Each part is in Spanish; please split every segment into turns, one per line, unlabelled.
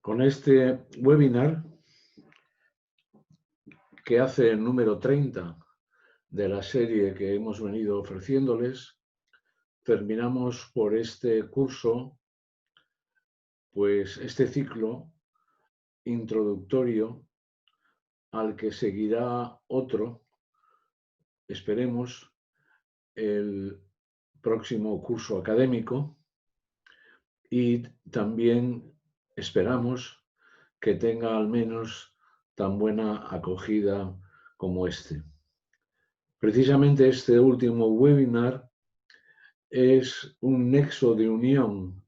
Con este webinar, que hace el número 30 de la serie que hemos venido ofreciéndoles, terminamos por este curso, pues este ciclo introductorio al que seguirá otro, esperemos, el próximo curso académico, y también esperamos que tenga al menos tan buena acogida como este. Precisamente este último webinar es un nexo de unión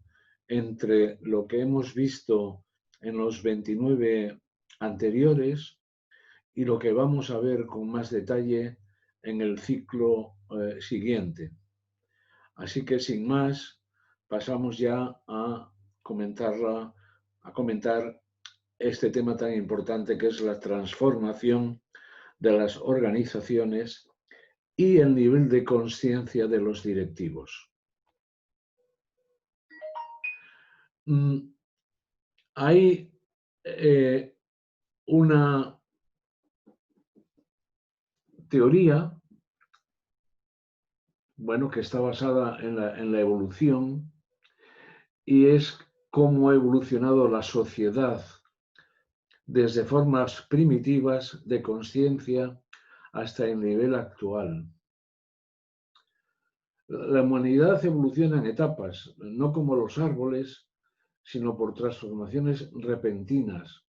entre lo que hemos visto en los 29 anteriores y lo que vamos a ver con más detalle en el ciclo siguiente. Así que sin más, pasamos ya a comentar este tema tan importante que es la transformación de las organizaciones y el nivel de conciencia de los directivos. Hay una teoría, que está basada en la evolución, y es cómo ha evolucionado la sociedad desde formas primitivas de conciencia hasta el nivel actual. La humanidad evoluciona en etapas, no como los árboles, sino por transformaciones repentinas,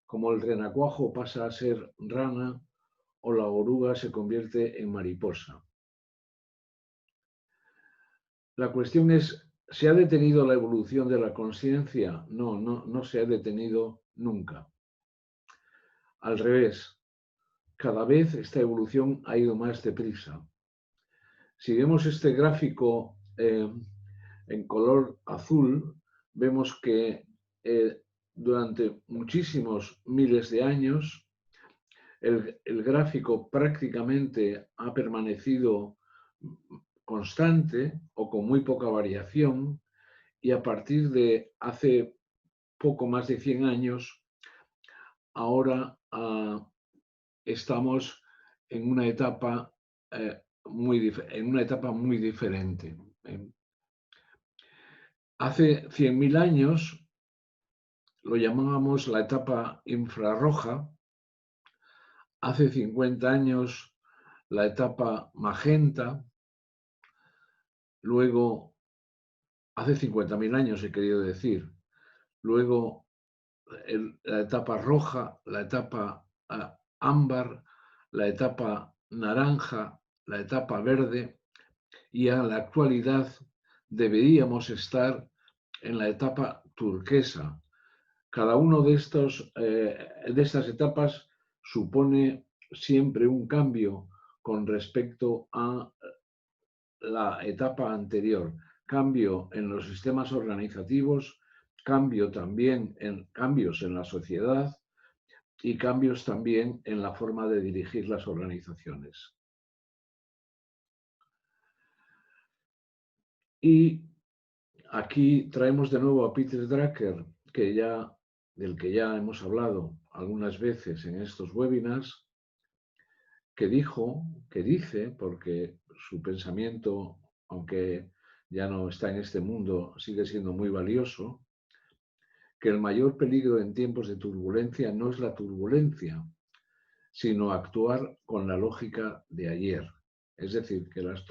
como el renacuajo pasa a ser rana o la oruga se convierte en mariposa. La cuestión es, ¿se ha detenido la evolución de la conciencia? No se ha detenido nunca. Al revés, cada vez esta evolución ha ido más deprisa. Si vemos este gráfico en color azul, vemos que durante muchísimos miles de años el gráfico prácticamente ha permanecido constante o con muy poca variación, y a partir de hace poco más de 100 años, ahora estamos en una etapa muy diferente. Hace 100.000 años lo llamábamos la etapa infrarroja, hace 50 años la etapa magenta, luego, hace 50.000 años he querido decir, luego la etapa roja, la etapa ámbar, la etapa naranja, la etapa verde, y a la actualidad deberíamos estar en la etapa turquesa. Cada uno de estas etapas supone siempre un cambio con respecto a la etapa anterior. Cambio en los sistemas organizativos, cambios en la sociedad y cambios también en la forma de dirigir las organizaciones. Y aquí traemos de nuevo a Peter Drucker, del que ya hemos hablado algunas veces en estos webinars, que dice, porque su pensamiento, aunque ya no está en este mundo, sigue siendo muy valioso, que el mayor peligro en tiempos de turbulencia no es la turbulencia, sino actuar con la lógica de ayer. Es decir, que las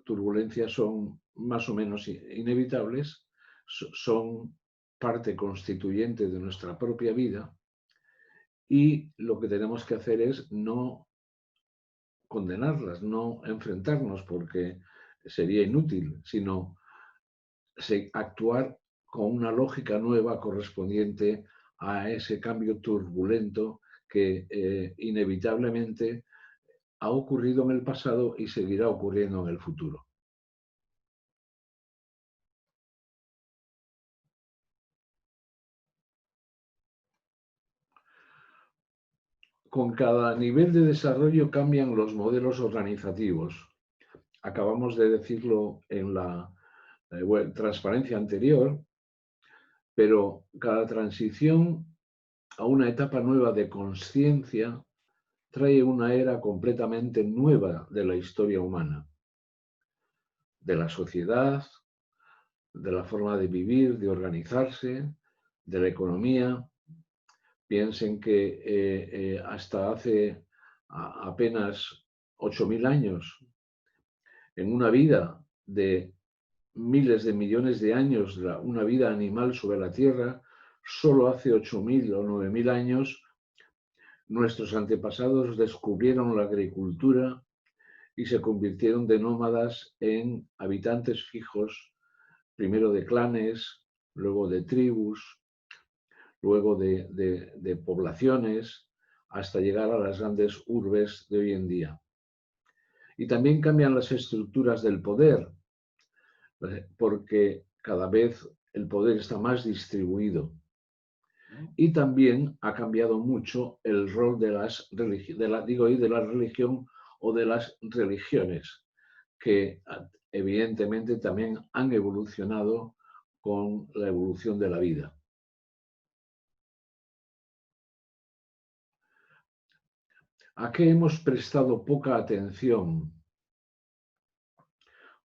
turbulencias son más o menos inevitables, son parte constituyente de nuestra propia vida, y lo que tenemos que hacer es no condenarlas, no enfrentarnos, porque sería inútil, sino actuar con una lógica nueva correspondiente a ese cambio turbulento que inevitablemente ha ocurrido en el pasado y seguirá ocurriendo en el futuro. Con cada nivel de desarrollo cambian los modelos organizativos. Acabamos de decirlo en la transparencia anterior. pero cada transición a una etapa nueva de consciencia trae una era completamente nueva de la historia humana, de la sociedad, de la forma de vivir, de organizarse, de la economía. Piensen que hasta hace apenas 8.000 años, en una vida de miles de millones de años, una vida animal sobre la Tierra, solo hace 8.000 o 9.000 años, nuestros antepasados descubrieron la agricultura y se convirtieron de nómadas en habitantes fijos, primero de clanes, luego de tribus, luego de poblaciones, hasta llegar a las grandes urbes de hoy en día. Y también cambian las estructuras del poder, porque cada vez el poder está más distribuido. Y también ha cambiado mucho el rol de la religión o de las religiones, que evidentemente también han evolucionado con la evolución de la vida. ¿A qué hemos prestado poca atención?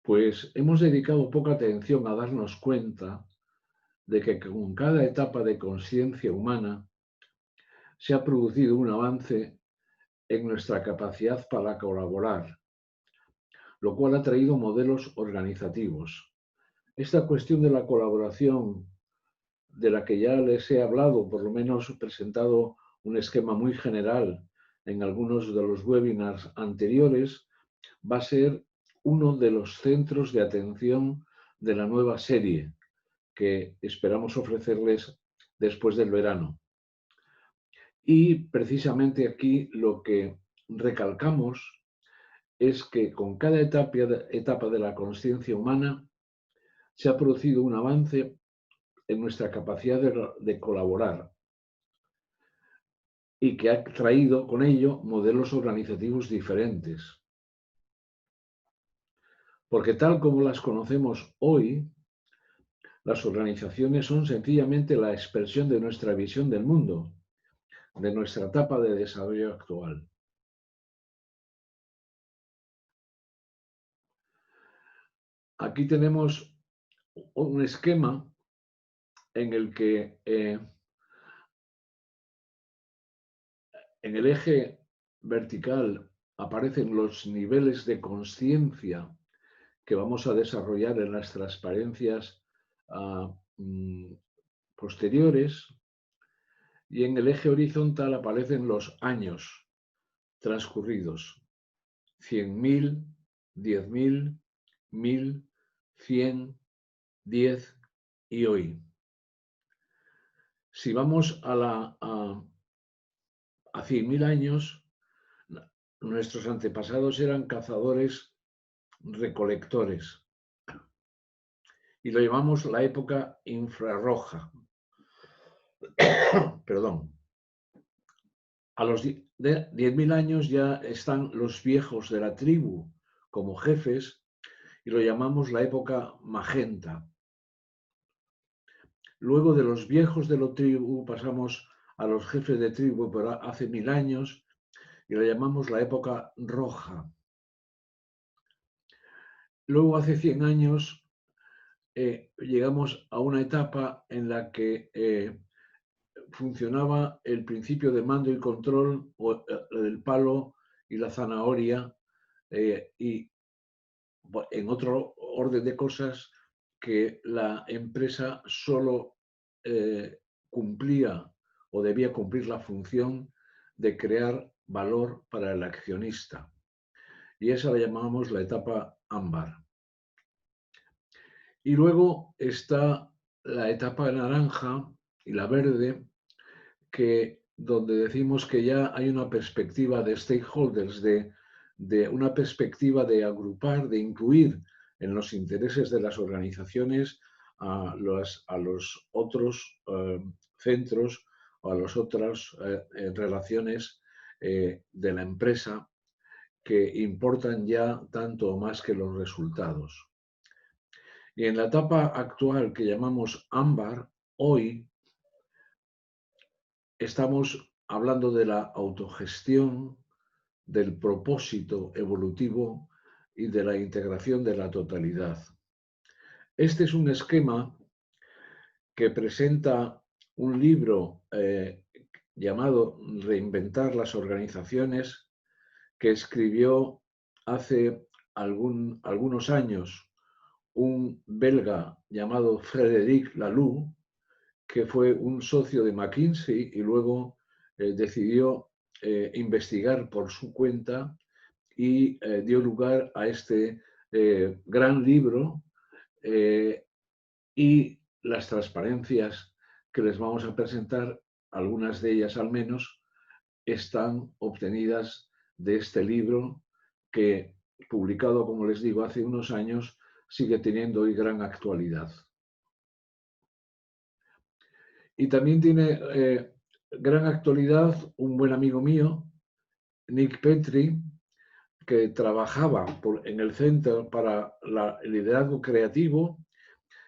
Pues hemos dedicado poca atención a darnos cuenta de que con cada etapa de conciencia humana se ha producido un avance en nuestra capacidad para colaborar, lo cual ha traído modelos organizativos. Esta cuestión de la colaboración, de la que ya les he hablado, por lo menos presentado un esquema muy general en algunos de los webinars anteriores, va a ser uno de los centros de atención de la nueva serie que esperamos ofrecerles después del verano. Y precisamente aquí lo que recalcamos es que con cada etapa de la conciencia humana se ha producido un avance en nuestra capacidad de colaborar y que ha traído con ello modelos organizativos diferentes. Porque tal como las conocemos hoy, las organizaciones son sencillamente la expresión de nuestra visión del mundo, de nuestra etapa de desarrollo actual. Aquí tenemos un esquema en el que en el eje vertical aparecen los niveles de conciencia que vamos a desarrollar en las transparencias posteriores, y en el eje horizontal aparecen los años transcurridos: 100.000, 10.000, 1.000, 100, 10 y hoy. Si vamos a 100.000 años, nuestros antepasados eran cazadores recolectores y lo llamamos la época infrarroja. Perdón. A los 10.000 años ya están los viejos de la tribu como jefes y lo llamamos la época magenta. Luego de los viejos de la tribu pasamos a los jefes de tribu, pero hace 1.000 años, y lo llamamos la época roja. Luego, hace 100 años, llegamos a una etapa en la que funcionaba el principio de mando y control, o del palo y la zanahoria, y en otro orden de cosas, que la empresa solo cumplía o debía cumplir la función de crear valor para el accionista. Y esa la llamamos la etapa ámbar. Y luego está la etapa naranja y la verde, donde decimos que ya hay una perspectiva de stakeholders, de una perspectiva de agrupar, de incluir en los intereses de las organizaciones a los otros centros o a las otras relaciones de la empresa que importan ya tanto o más que los resultados. Y en la etapa actual que llamamos ámbar, hoy estamos hablando de la autogestión, del propósito evolutivo y de la integración de la totalidad. Este es un esquema que presenta un libro llamado Reinventar las organizaciones, que escribió hace algunos años un belga llamado Frédéric Laloux, que fue un socio de McKinsey y luego decidió investigar por su cuenta y dio lugar a este gran libro y las transparencias que les vamos a presentar, algunas de ellas al menos, están obtenidas de este libro que, publicado, como les digo, hace unos años, sigue teniendo hoy gran actualidad. Y también tiene gran actualidad un buen amigo mío, Nick Petrie, que trabajaba en el Centro para el Liderazgo Creativo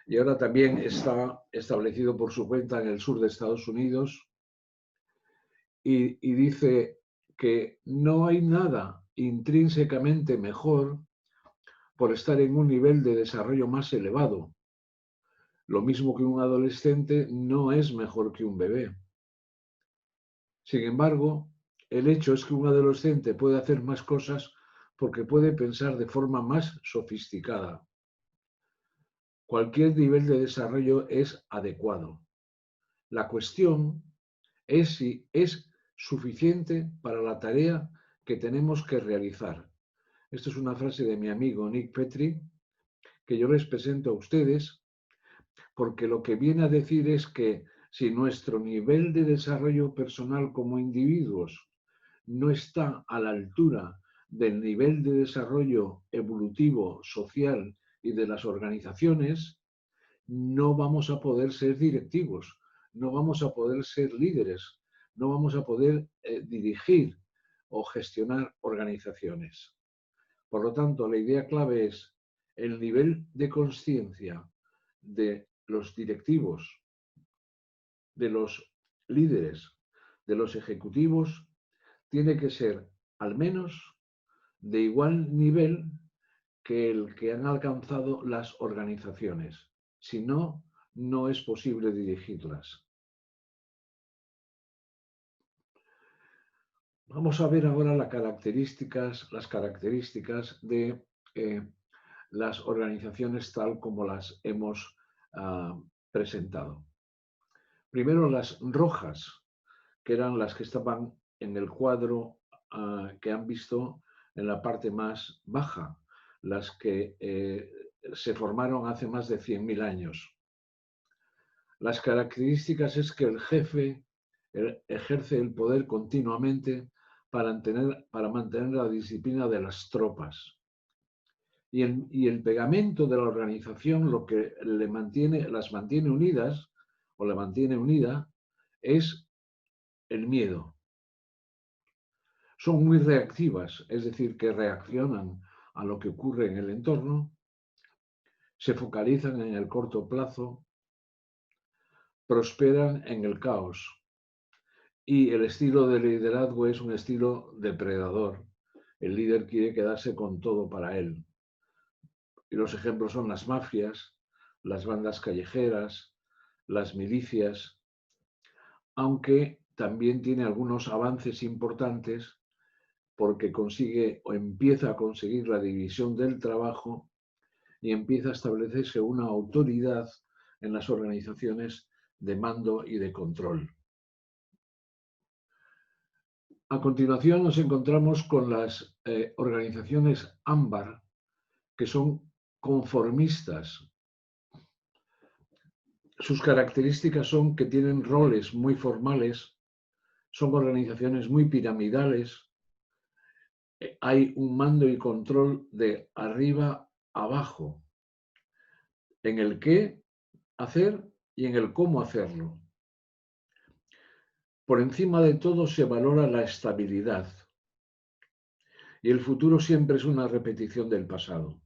y ahora también está establecido por su cuenta en el sur de Estados Unidos, y dice que no hay nada intrínsecamente mejor por estar en un nivel de desarrollo más elevado. Lo mismo que un adolescente no es mejor que un bebé. Sin embargo, el hecho es que un adolescente puede hacer más cosas porque puede pensar de forma más sofisticada. Cualquier nivel de desarrollo es adecuado. La cuestión es si es suficiente para la tarea que tenemos que realizar. Esto es una frase de mi amigo Nick Petrie, que yo les presento a ustedes, porque lo que viene a decir es que si nuestro nivel de desarrollo personal como individuos no está a la altura del nivel de desarrollo evolutivo, social y de las organizaciones, no vamos a poder ser directivos, no vamos a poder ser líderes, no vamos a poder dirigir o gestionar organizaciones. Por lo tanto, la idea clave es el nivel de conciencia de los directivos, de los líderes, de los ejecutivos, tiene que ser al menos de igual nivel que el que han alcanzado las organizaciones. Si no, no es posible dirigirlas. Vamos a ver ahora las características de las organizaciones tal como las hemos presentado. Primero, las rojas, que eran las que estaban en el cuadro que han visto en la parte más baja, las que se formaron hace más de 100.000 años. Las características es que el jefe ejerce el poder continuamente para mantener la disciplina de las tropas. Y el pegamento de la organización, lo que las mantiene unidas, o la mantiene unida, es el miedo. Son muy reactivas, es decir, que reaccionan a lo que ocurre en el entorno, se focalizan en el corto plazo, prosperan en el caos. Y el estilo de liderazgo es un estilo depredador. El líder quiere quedarse con todo para él. Y los ejemplos son las mafias, las bandas callejeras, las milicias, aunque también tiene algunos avances importantes porque consigue o empieza a conseguir la división del trabajo y empieza a establecerse una autoridad en las organizaciones de mando y de control. A continuación nos encontramos con las organizaciones ámbar, que son conformistas. Sus características son que tienen roles muy formales, son organizaciones muy piramidales, hay un mando y control de arriba abajo, en el qué hacer y en el cómo hacerlo. Por encima de todo se valora la estabilidad y el futuro siempre es una repetición del pasado.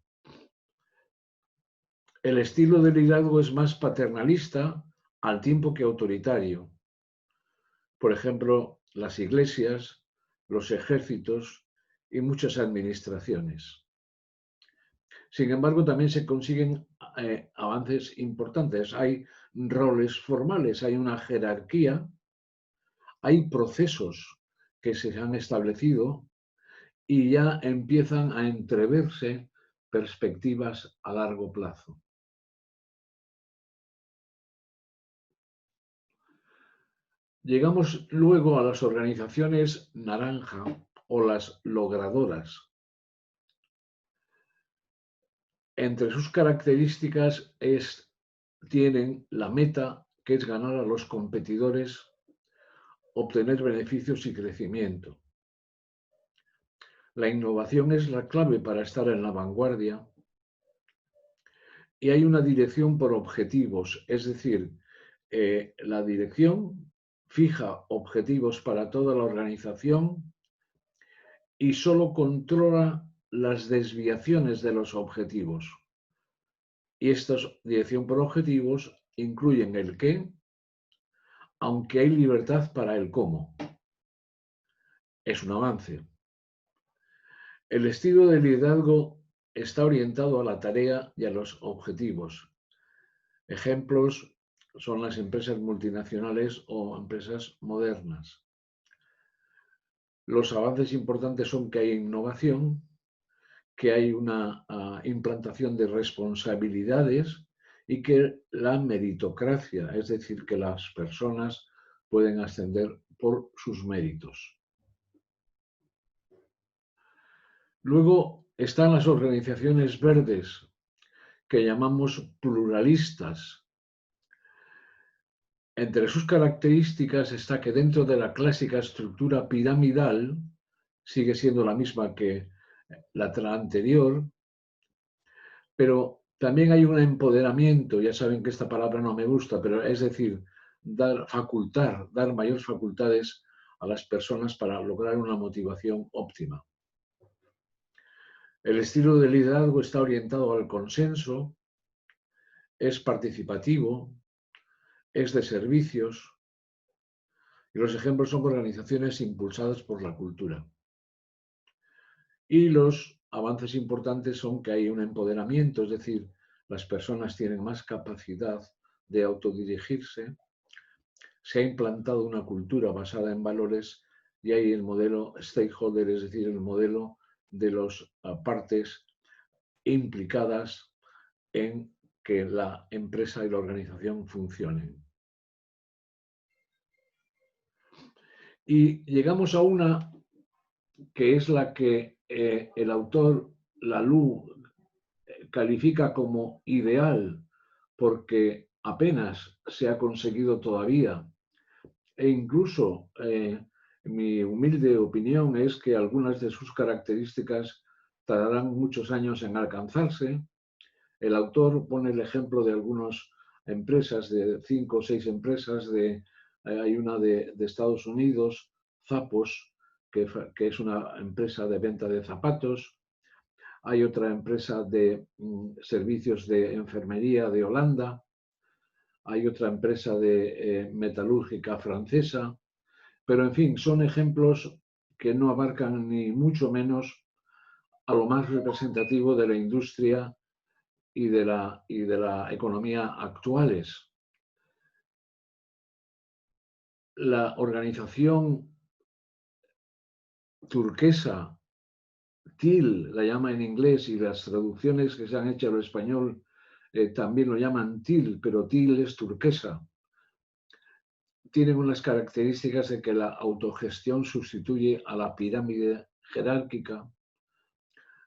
El estilo de liderazgo es más paternalista, al tiempo que autoritario. Por ejemplo, las iglesias, los ejércitos y muchas administraciones. Sin embargo, también se consiguen avances importantes. Hay roles formales, hay una jerarquía, hay procesos que se han establecido y ya empiezan a entreverse perspectivas a largo plazo. Llegamos luego a las organizaciones naranja o las logradoras. Entre sus características tienen la meta, que es ganar a los competidores, obtener beneficios y crecimiento. La innovación es la clave para estar en la vanguardia y hay una dirección por objetivos, es decir, la dirección fija objetivos para toda la organización y solo controla las desviaciones de los objetivos. Y esta dirección por objetivos incluyen el qué, aunque hay libertad para el cómo. Es un avance. El estilo de liderazgo está orientado a la tarea y a los objetivos. Ejemplos son las empresas multinacionales o empresas modernas. Los avances importantes son que hay innovación, que hay una implantación de responsabilidades y que la meritocracia, es decir, que las personas pueden ascender por sus méritos. Luego están las organizaciones verdes, que llamamos pluralistas. Entre sus características está que dentro de la clásica estructura piramidal, sigue siendo la misma que la anterior, pero también hay un empoderamiento, ya saben que esta palabra no me gusta, pero es decir, dar mayores facultades a las personas para lograr una motivación óptima. El estilo de liderazgo está orientado al consenso, es participativo, es de servicios, y los ejemplos son organizaciones impulsadas por la cultura. Y los avances importantes son que hay un empoderamiento, es decir, las personas tienen más capacidad de autodirigirse, se ha implantado una cultura basada en valores y hay el modelo stakeholder, es decir, el modelo de las partes implicadas en que la empresa y la organización funcionen. Y llegamos a una que es la que el autor Laloux califica como ideal porque apenas se ha conseguido todavía e incluso mi humilde opinión es que algunas de sus características tardarán muchos años en alcanzarse. El autor pone el ejemplo de algunas empresas, de 5 o 6 empresas, hay una de Estados Unidos, Zappos, que es una empresa de venta de zapatos. Hay otra empresa de servicios de enfermería de Holanda. Hay otra empresa de metalúrgica francesa. Pero, en fin, son ejemplos que no abarcan ni mucho menos a lo más representativo de la industria y de la economía actuales. La organización turquesa, TIL, la llama en inglés, y las traducciones que se han hecho al español también lo llaman TIL, pero TIL es turquesa. Tienen unas características de que la autogestión sustituye a la pirámide jerárquica.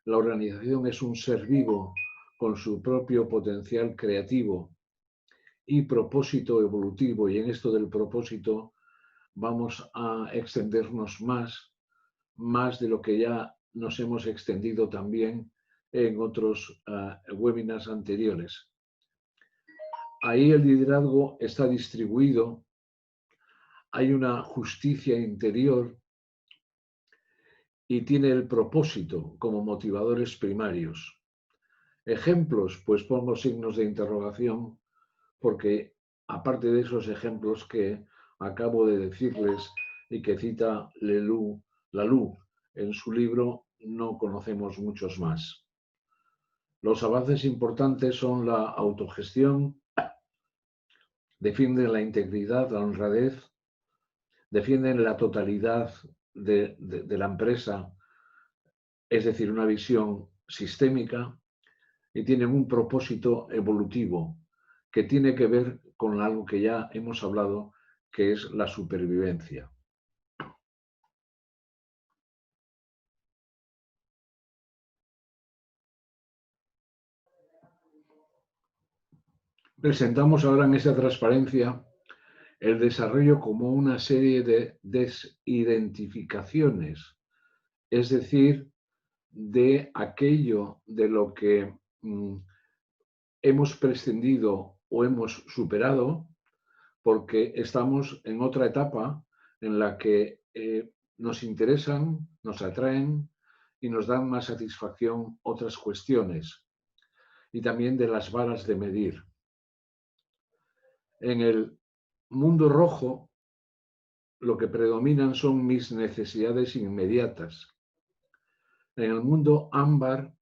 La organización es un ser vivo con su propio potencial creativo y propósito evolutivo, y en esto del propósito vamos a extendernos más de lo que ya nos hemos extendido también en otros webinars anteriores. Ahí el liderazgo está distribuido, hay una justicia interior y tiene el propósito como motivadores primarios. Ejemplos, pues pongo signos de interrogación porque aparte de esos ejemplos que acabo de decirles y que cita Lalou en su libro, no conocemos muchos más. Los avances importantes son la autogestión, defienden la integridad, la honradez, defienden la totalidad de la empresa, es decir, una visión sistémica, y tienen un propósito evolutivo que tiene que ver con algo que ya hemos hablado, que es la supervivencia. Presentamos ahora en esa transparencia el desarrollo como una serie de desidentificaciones, es decir, de aquello de lo que hemos prescindido o hemos superado, porque estamos en otra etapa en la que nos interesan, nos atraen y nos dan más satisfacción otras cuestiones, y también de las varas de medir. En el mundo rojo, lo que predominan son mis necesidades inmediatas. En el mundo ámbar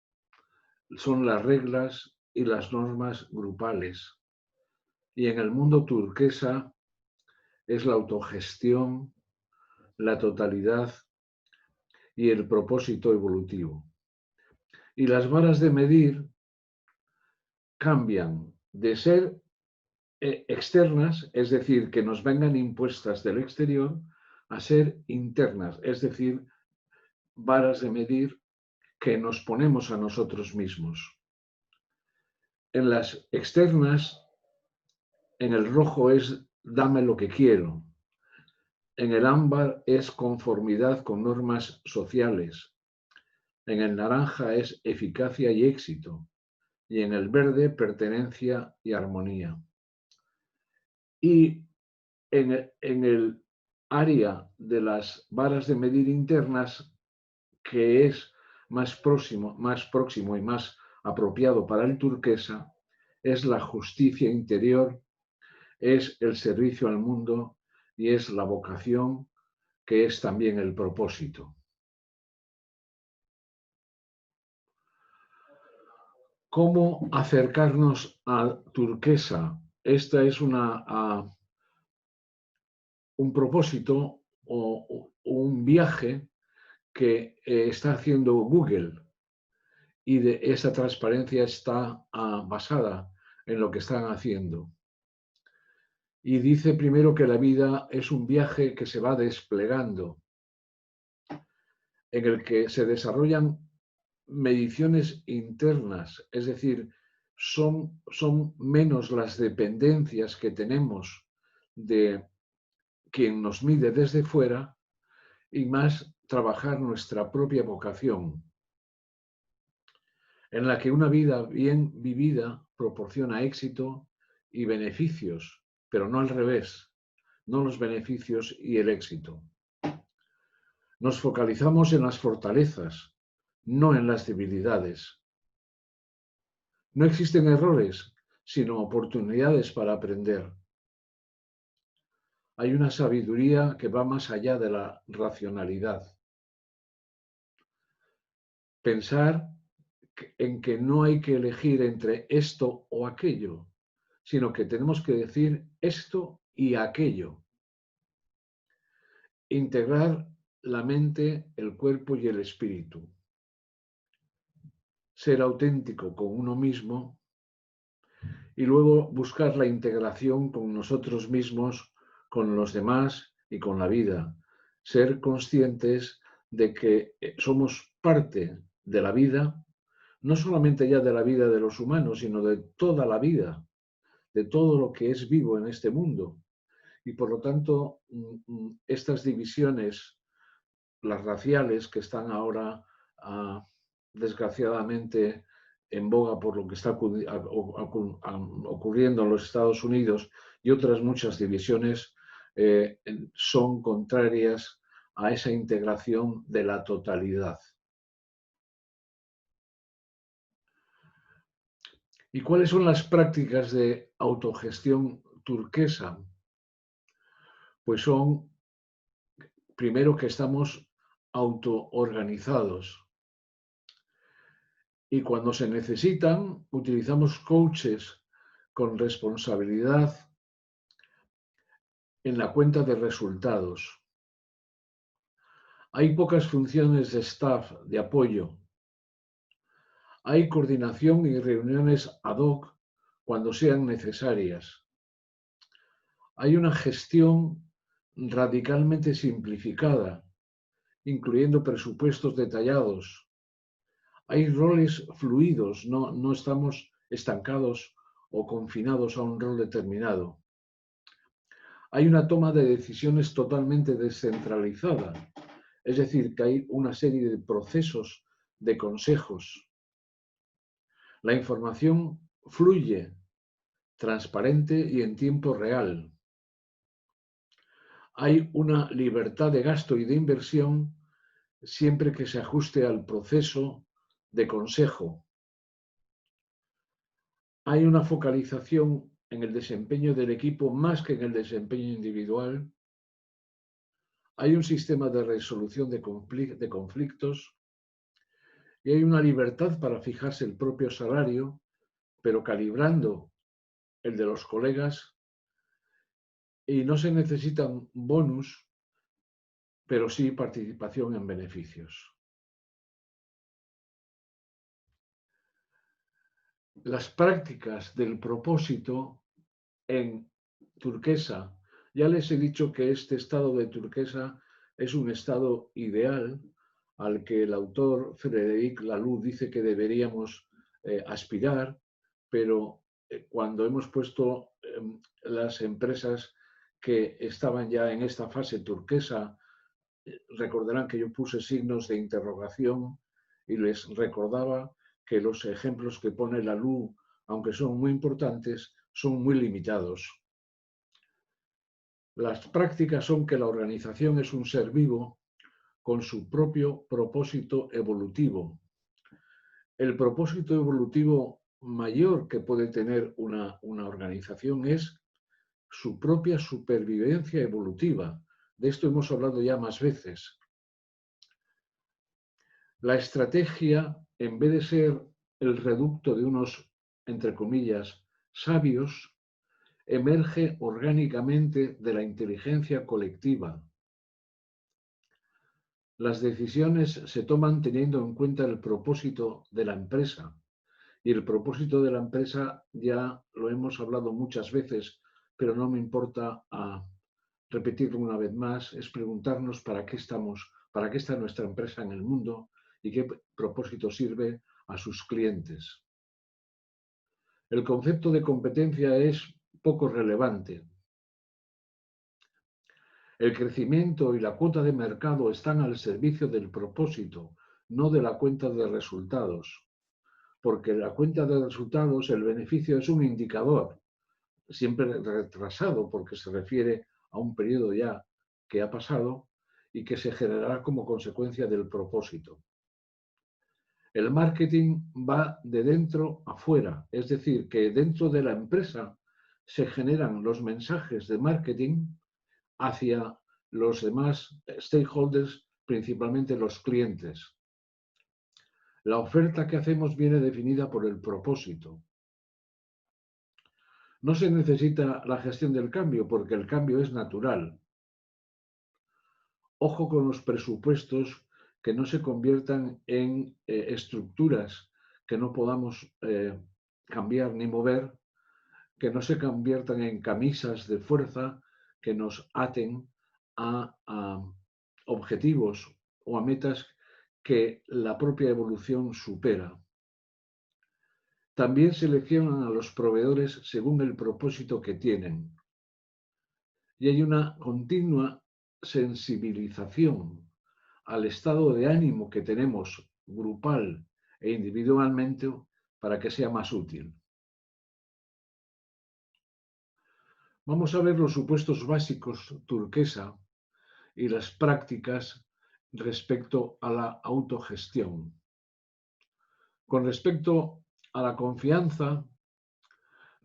son las reglas y las normas grupales. Y en el mundo turquesa es la autogestión, la totalidad y el propósito evolutivo. Y las varas de medir cambian de ser externas, es decir, que nos vengan impuestas del exterior, a ser internas, es decir, varas de medir que nos ponemos a nosotros mismos. En las externas, en el rojo es dame lo que quiero. En el ámbar es conformidad con normas sociales. En el naranja es eficacia y éxito. Y en el verde, pertenencia y armonía. Y en el área de las varas de medir internas, que es más próximo y más apropiado para el turquesa, es la justicia interior, es el servicio al mundo y es la vocación, que es también el propósito. ¿Cómo acercarnos a turquesa? Esta es un propósito o un viaje que está haciendo Google, y de esa transparencia está basada en lo que están haciendo. Y dice primero que la vida es un viaje que se va desplegando, en el que se desarrollan mediciones internas, es decir, son menos las dependencias que tenemos de quien nos mide desde fuera y más trabajar nuestra propia vocación, en la que una vida bien vivida proporciona éxito y beneficios, pero no al revés, no los beneficios y el éxito. Nos focalizamos en las fortalezas, no en las debilidades. No existen errores, sino oportunidades para aprender. Hay una sabiduría que va más allá de la racionalidad. Pensar en que no hay que elegir entre esto o aquello, sino que tenemos que decir esto y aquello. Integrar la mente, el cuerpo y el espíritu. Ser auténtico con uno mismo y luego buscar la integración con nosotros mismos, con los demás y con la vida. Ser conscientes de que somos parte de la vida, no solamente ya de la vida de los humanos, sino de toda la vida, de todo lo que es vivo en este mundo. Y por lo tanto, estas divisiones, las raciales, que están ahora desgraciadamente en boga por lo que está ocurriendo en los Estados Unidos, y otras muchas divisiones, son contrarias a esa integración de la totalidad. ¿Y cuáles son las prácticas de autogestión turquesa? Pues son, primero, que estamos autoorganizados y cuando se necesitan utilizamos coaches con responsabilidad en la cuenta de resultados. Hay pocas funciones de staff, de apoyo. Hay coordinación y reuniones ad hoc cuando sean necesarias. Hay una gestión radicalmente simplificada, incluyendo presupuestos detallados. Hay roles fluidos, no estamos estancados o confinados a un rol determinado. Hay una toma de decisiones totalmente descentralizada, es decir, que hay una serie de procesos de consejos. La información fluye, transparente y en tiempo real. Hay una libertad de gasto y de inversión siempre que se ajuste al proceso de consejo. Hay una focalización en el desempeño del equipo más que en el desempeño individual. Hay un sistema de resolución de conflictos y hay una libertad para fijarse el propio salario, pero calibrando el de los colegas, y no se necesitan bonus, pero sí participación en beneficios. Las prácticas del propósito en turquesa, ya les he dicho que este estado de turquesa es un estado ideal al que el autor Frédéric Laloux dice que deberíamos aspirar, pero cuando hemos puesto las empresas que estaban ya en esta fase turquesa, recordarán que yo puse signos de interrogación y les recordaba que los ejemplos que pone Laloux, aunque son muy importantes, son muy limitados. Las prácticas son que la organización es un ser vivo con su propio propósito evolutivo. El propósito evolutivo mayor que puede tener una organización es su propia supervivencia evolutiva. De esto hemos hablado ya más veces. La estrategia, en vez de ser el reducto de unos, entre comillas, sabios, emerge orgánicamente de la inteligencia colectiva. Las decisiones se toman teniendo en cuenta el propósito de la empresa. Y el propósito de la empresa ya lo hemos hablado muchas veces, pero no me importa repetirlo una vez más, es preguntarnos para qué estamos, para qué está nuestra empresa en el mundo y qué propósito sirve a sus clientes. El concepto de competencia es poco relevante. El crecimiento y la cuota de mercado están al servicio del propósito, no de la cuenta de resultados. Porque la cuenta de resultados, el beneficio es un indicador, siempre retrasado porque se refiere a un periodo ya que ha pasado y que se generará como consecuencia del propósito. El marketing va de dentro a fuera, es decir, que dentro de la empresa se generan los mensajes de marketing hacia los demás stakeholders, principalmente los clientes. La oferta que hacemos viene definida por el propósito. No se necesita la gestión del cambio porque el cambio es natural. Ojo con los presupuestos que no se conviertan en estructuras que no podamos cambiar ni mover, que no se conviertan en camisas de fuerza que nos aten a objetivos o a metas que la propia evolución supera. También seleccionan a los proveedores según el propósito que tienen. Y hay una continua sensibilización al estado de ánimo que tenemos grupal e individualmente para que sea más útil. Vamos a ver los supuestos básicos turquesa y las prácticas respecto a la autogestión. Con respecto a la confianza,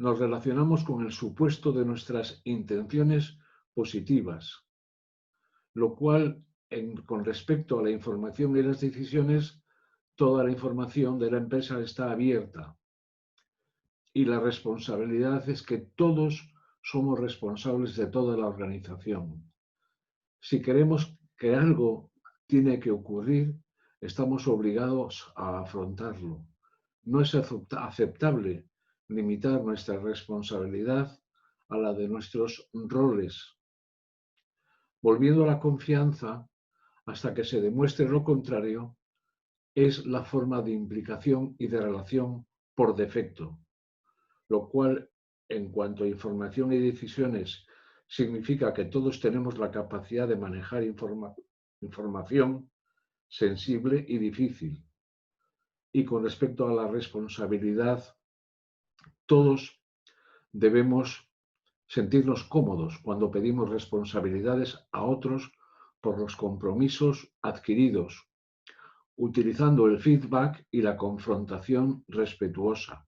nos relacionamos con el supuesto de nuestras intenciones positivas, lo cual, con respecto a la información y las decisiones, toda la información de la empresa está abierta. Y la responsabilidad es que todos somos responsables de toda la organización. Si queremos que algo tiene que ocurrir, estamos obligados a afrontarlo. No es aceptable limitar nuestra responsabilidad a la de nuestros roles. Volviendo a la confianza, hasta que se demuestre lo contrario, es la forma de implicación y de relación por defecto, lo cual, en cuanto a información y decisiones, significa que todos tenemos la capacidad de manejar información sensible y difícil. Y con respecto a la responsabilidad, todos debemos sentirnos cómodos cuando pedimos responsabilidades a otros por los compromisos adquiridos, utilizando el feedback y la confrontación respetuosa.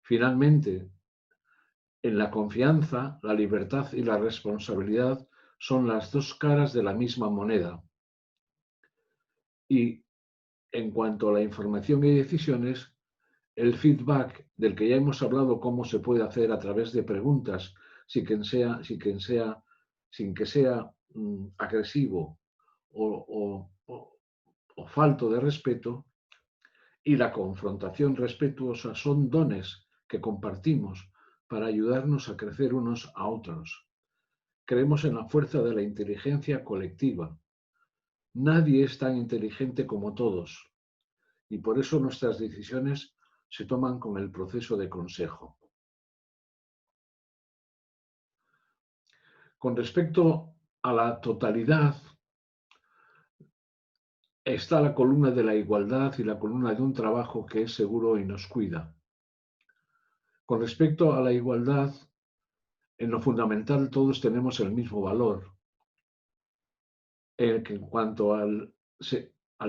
Finalmente, en la confianza, la libertad y la responsabilidad son las dos caras de la misma moneda. Y en cuanto a la información y decisiones, el feedback del que ya hemos hablado, cómo se puede hacer a través de preguntas, sin que sea agresivo o falto de respeto, y la confrontación respetuosa son dones que compartimos para ayudarnos a crecer unos a otros. Creemos en la fuerza de la inteligencia colectiva. Nadie es tan inteligente como todos, y por eso nuestras decisiones se toman con el proceso de consejo. Con respecto a la totalidad, está la columna de la igualdad y la columna de un trabajo que es seguro y nos cuida. Con respecto a la igualdad, en lo fundamental todos tenemos el mismo valor. En cuanto al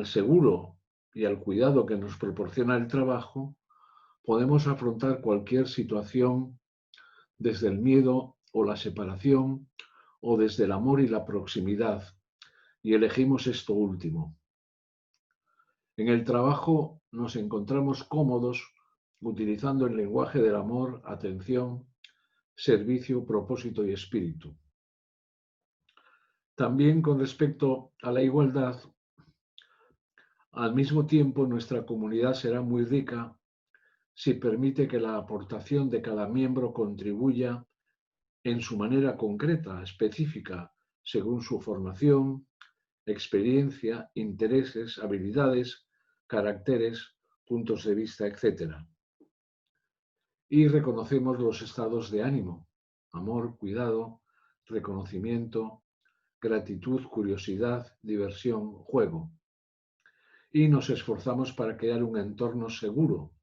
seguro y al cuidado que nos proporciona el trabajo, podemos afrontar cualquier situación desde el miedo o la separación o desde el amor y la proximidad, y elegimos esto último. En el trabajo nos encontramos cómodos utilizando el lenguaje del amor, atención, servicio, propósito y espíritu. También con respecto a la igualdad, al mismo tiempo nuestra comunidad será muy rica si permite que la aportación de cada miembro contribuya en su manera concreta, específica, según su formación, experiencia, intereses, habilidades, caracteres, puntos de vista, etc. Y reconocemos los estados de ánimo: amor, cuidado, reconocimiento, gratitud, curiosidad, diversión, juego. Y nos esforzamos para crear un entorno seguro,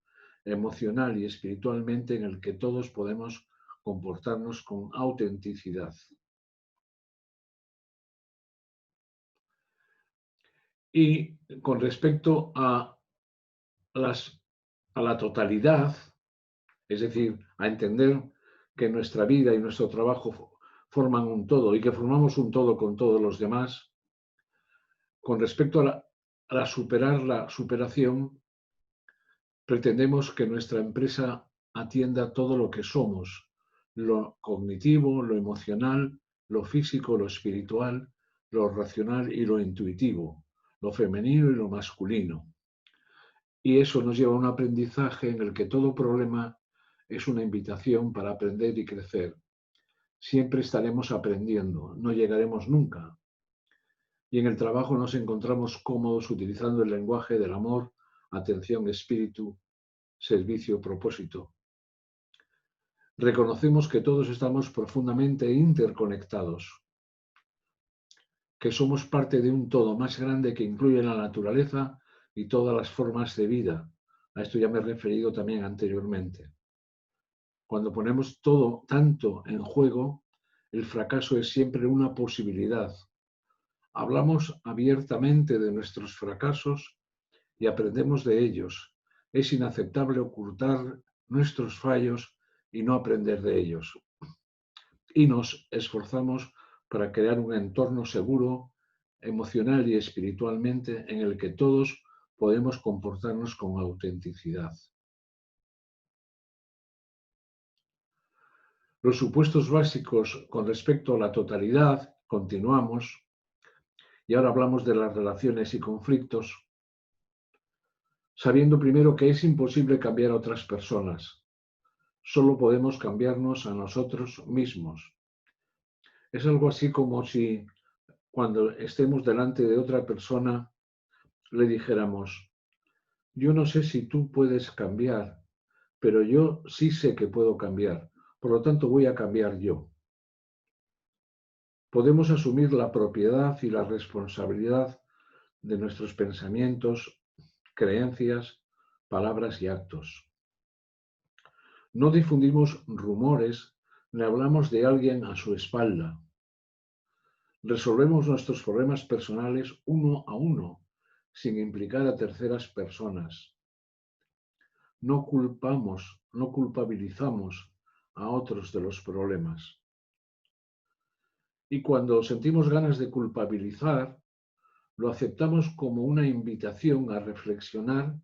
emocional y espiritualmente, en el que todos podemos comportarnos con autenticidad. Y con respecto a la totalidad, es decir, a entender que nuestra vida y nuestro trabajo forman un todo y que formamos un todo con todos los demás, con respecto a superar la superación, pretendemos que nuestra empresa atienda todo lo que somos: lo cognitivo, lo emocional, lo físico, lo espiritual, lo racional y lo intuitivo, lo femenino y lo masculino. Y eso nos lleva a un aprendizaje en el que todo problema es una invitación para aprender y crecer. Siempre estaremos aprendiendo, no llegaremos nunca. Y en el trabajo nos encontramos cómodos utilizando el lenguaje del amor, atención, espíritu, servicio, propósito. Reconocemos que todos estamos profundamente interconectados, que somos parte de un todo más grande que incluye la naturaleza y todas las formas de vida. A esto ya me he referido también anteriormente. Cuando ponemos todo tanto en juego, el fracaso es siempre una posibilidad. Hablamos abiertamente de nuestros fracasos y aprendemos de ellos. Es inaceptable ocultar nuestros fallos y no aprender de ellos. Y nos esforzamos para crear un entorno seguro, emocional y espiritualmente, en el que todos podemos comportarnos con autenticidad. Los supuestos básicos con respecto a la totalidad, continuamos, y ahora hablamos de las relaciones y conflictos, sabiendo primero que es imposible cambiar a otras personas. Solo podemos cambiarnos a nosotros mismos. Es algo así como si cuando estemos delante de otra persona le dijéramos: yo no sé si tú puedes cambiar, pero yo sí sé que puedo cambiar. Por lo tanto, voy a cambiar yo. Podemos asumir la propiedad y la responsabilidad de nuestros pensamientos, creencias, palabras y actos. No difundimos rumores ni hablamos de alguien a su espalda. Resolvemos nuestros problemas personales uno a uno, sin implicar a terceras personas. No culpamos, no culpabilizamos a otros de los problemas. Y cuando sentimos ganas de culpabilizar, lo aceptamos como una invitación a reflexionar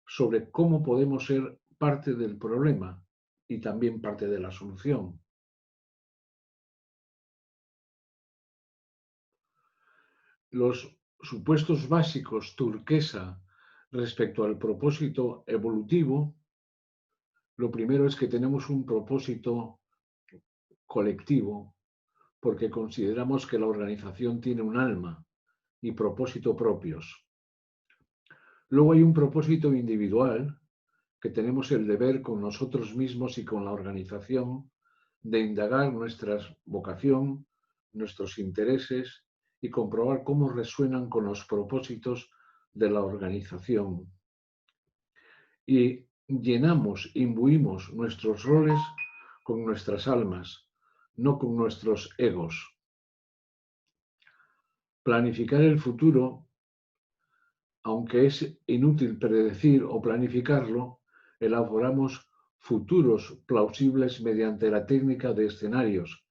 sobre cómo podemos ser parte del problema y también parte de la solución. Los supuestos básicos turquesa respecto al propósito evolutivo, lo primero es que tenemos un propósito colectivo porque consideramos que la organización tiene un alma y propósito propios. Luego hay un propósito individual que tenemos el deber con nosotros mismos y con la organización de indagar nuestra vocación, nuestros intereses y comprobar cómo resuenan con los propósitos de la organización. Y imbuimos nuestros roles con nuestras almas, no con nuestros egos. Planificar el futuro, aunque es inútil predecir o planificarlo, elaboramos futuros plausibles mediante la técnica de escenarios,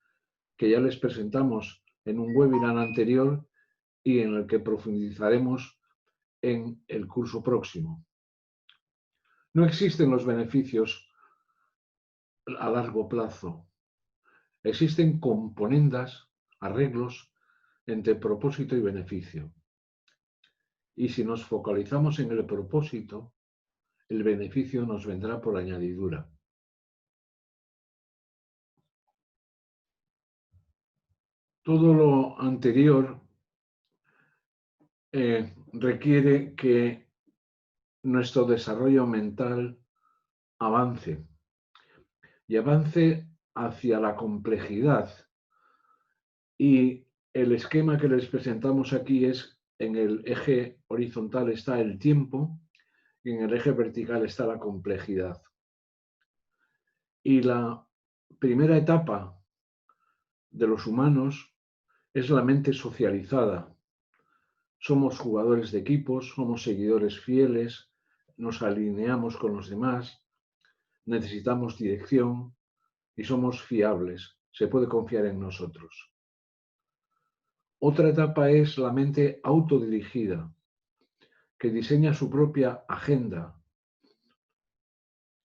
que ya les presentamos en un webinar anterior y en el que profundizaremos en el curso próximo. No existen los beneficios a largo plazo. Existen componendas, arreglos entre propósito y beneficio. Y si nos focalizamos en el propósito, el beneficio nos vendrá por añadidura. Todo lo anterior requiere que nuestro desarrollo mental avance y avance hacia la complejidad. Y el esquema que les presentamos aquí es: en el eje horizontal está el tiempo y en el eje vertical está la complejidad. Y la primera etapa de los humanos es la mente socializada. Somos jugadores de equipos, somos seguidores fieles, nos alineamos con los demás, necesitamos dirección y somos fiables. Se puede confiar en nosotros. Otra etapa es la mente autodirigida, que diseña su propia agenda.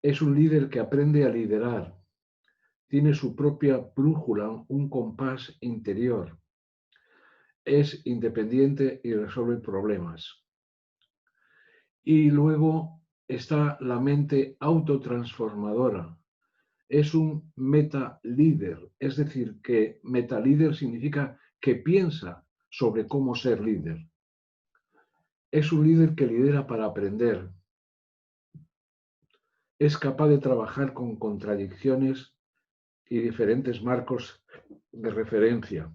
Es un líder que aprende a liderar. Tiene su propia brújula, un compás interior. Es independiente y resuelve problemas. Y luego está la mente autotransformadora. Es un meta-líder, es decir, que meta-líder significa que piensa sobre cómo ser líder. Es un líder que lidera para aprender. Es capaz de trabajar con contradicciones y diferentes marcos de referencia.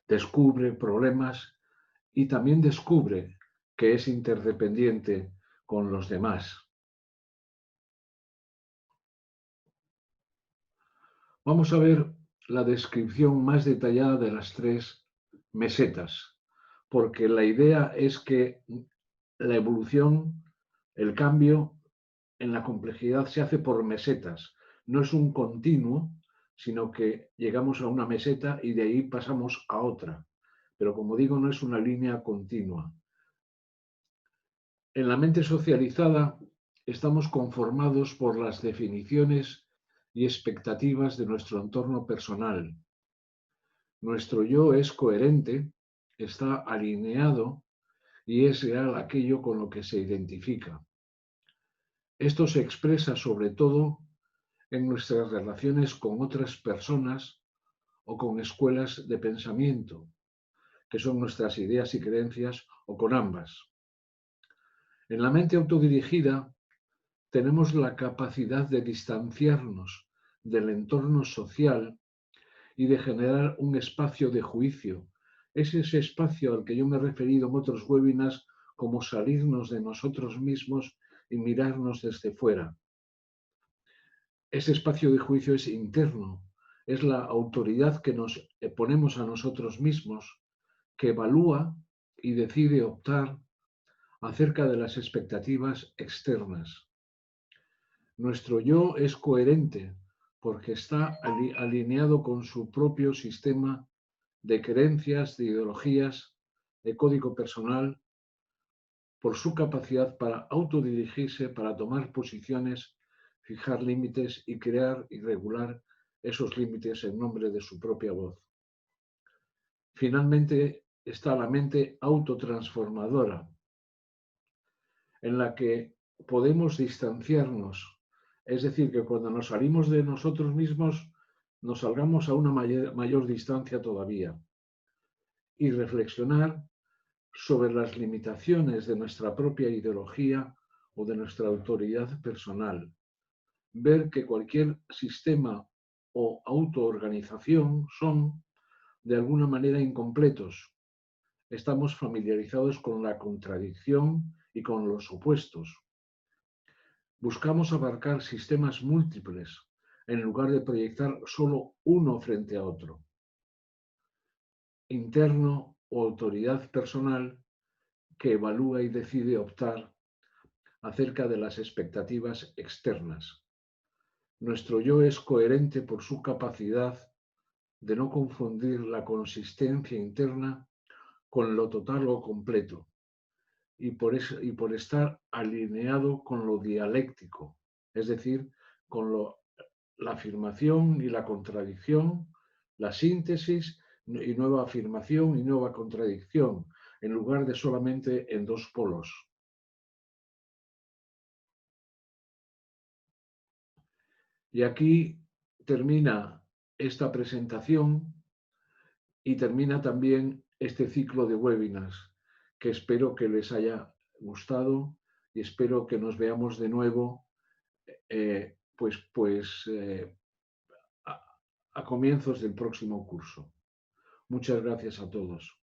Descubre problemas y también descubre que es interdependiente con los demás. Vamos a ver la descripción más detallada de las tres mesetas, porque la idea es que la evolución, el cambio en la complejidad se hace por mesetas. no es un continuo, sino que llegamos a una meseta y de ahí pasamos a otra. Pero como digo, no es una línea continua. En la mente socializada estamos conformados por las definiciones y expectativas de nuestro entorno personal. Nuestro yo es coherente, está alineado y es real aquello con lo que se identifica. Esto se expresa sobre todo en nuestras relaciones con otras personas o con escuelas de pensamiento, que son nuestras ideas y creencias, o con ambas. En la mente autodirigida tenemos la capacidad de distanciarnos del entorno social y de generar un espacio de juicio. Es ese espacio al que yo me he referido en otros webinars como salirnos de nosotros mismos y mirarnos desde fuera. Ese espacio de juicio es interno, es la autoridad que nos ponemos a nosotros mismos, que evalúa y decide optar acerca de las expectativas externas. Nuestro yo es coherente porque está alineado con su propio sistema de creencias, de ideologías, de código personal, por su capacidad para autodirigirse, para tomar posiciones, fijar límites y crear y regular esos límites en nombre de su propia voz. Finalmente está la mente autotransformadora, en la que podemos distanciarnos. Es decir, que cuando nos salimos de nosotros mismos, nos salgamos a una mayor distancia todavía y reflexionar sobre las limitaciones de nuestra propia ideología o de nuestra autoridad personal. Ver que cualquier sistema o autoorganización son, de alguna manera, incompletos. Estamos familiarizados con la contradicción y con los opuestos. Buscamos abarcar sistemas múltiples en lugar de proyectar solo uno frente a otro. Interno o autoridad personal que evalúa y decide optar acerca de las expectativas externas. Nuestro yo es coherente por su capacidad de no confundir la consistencia interna con lo total o completo y por estar alineado con lo dialéctico, es decir, con la afirmación y la contradicción, la síntesis y nueva afirmación y nueva contradicción, en lugar de solamente en dos polos. Y aquí termina esta presentación y termina también este ciclo de webinars, que espero que les haya gustado y espero que nos veamos de nuevo a comienzos del próximo curso. Muchas gracias a todos.